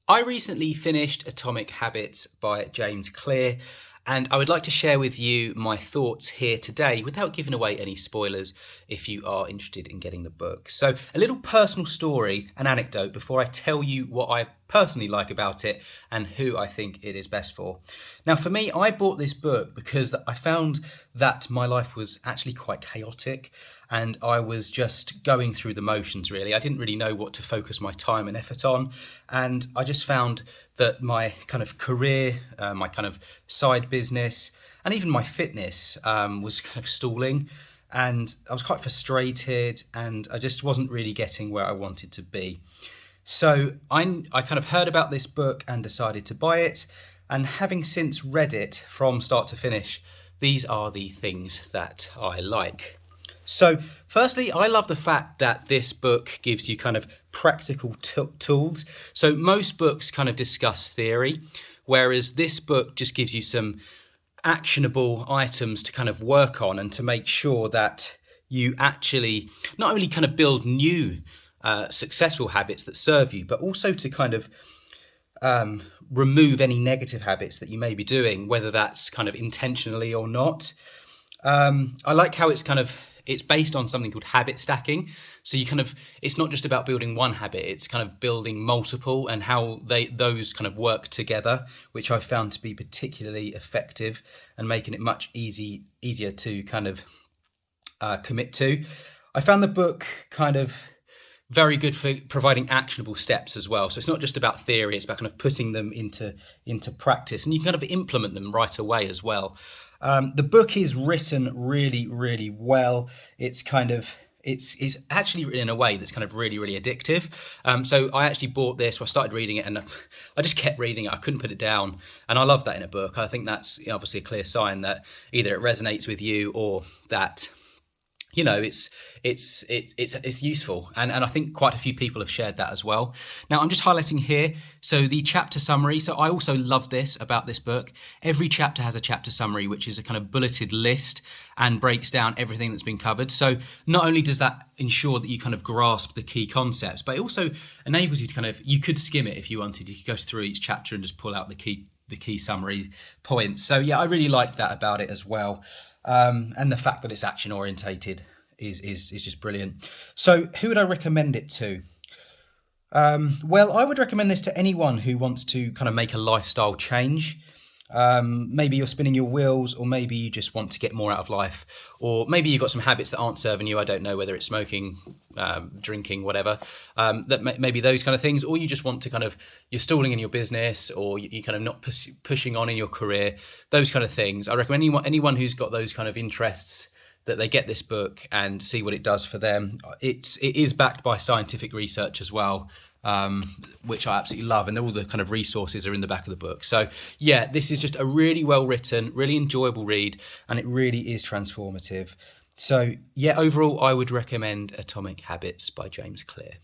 I recently finished Atomic Habits by James Clear, and I would like to share with you my thoughts here today without giving away any spoilers if you are interested in getting the book. So, a little personal story, an anecdote, before I tell you what I personally like about it and who I think it is best for. Now, for me, I bought this book because I found that my life was actually quite chaotic and I was just going through the motions, really. I didn't really know what to focus my time and effort on. And I just found that my kind of career, my kind of side business, and even my fitness was kind of stalling. And I was quite frustrated and I just wasn't really getting where I wanted to be. So I kind of heard about this book and decided to buy it. And having since read it from start to finish, these are the things that I like. So, firstly, I love the fact that this book gives you kind of practical tools. So, most books kind of discuss theory, whereas this book just gives you some actionable items to kind of work on and to make sure that you actually not only kind of build new successful habits that serve you, but also to kind of remove any negative habits that you may be doing, whether that's kind of intentionally or not. I like how it's based on something called habit stacking. So it's not just about building one habit, it's kind of building multiple and how those kind of work together, which I found to be particularly effective and making it much easier to kind of commit to. I found the book kind of very good for providing actionable steps as well. So it's not just about theory, it's about kind of putting them into practice, and you can kind of implement them right away as well. The book is written really, really well. It's actually written in a way that's kind of really, really addictive. So I actually bought this, I started reading it, and I just kept reading it. I couldn't put it down. And I love that in a book. I think that's obviously a clear sign that either it resonates with you or that it's useful, and I think quite a few people have shared that as well. Now I'm just highlighting here, so the chapter summary. So I also love this about this book. Every chapter has a chapter summary, which is a kind of bulleted list and breaks down everything that's been covered. So not only does that ensure that you kind of grasp the key concepts, but it also enables you to you could skim it if you wanted. You could go through each chapter and just pull out the key summary points. So yeah, I really liked that about it as well. And the fact that it's action orientated is just brilliant. So who would I recommend it to? Well, I would recommend this to anyone who wants to kind of make a lifestyle change. Maybe you're spinning your wheels, or maybe you just want to get more out of life, or maybe you've got some habits that aren't serving you. I don't know, whether it's smoking, drinking, whatever, maybe those kind of things, or you just want to you're stalling in your business, or you kind of not pushing on in your career, those kind of things. I recommend anyone who's got those kind of interests that they get this book and see what it does for them. It is backed by scientific research as well, which I absolutely love, and all the kind of resources are in the back of the book. So yeah, this is just a really well written, really enjoyable read, and it really is transformative. So yeah, overall I would recommend Atomic Habits by James Clear.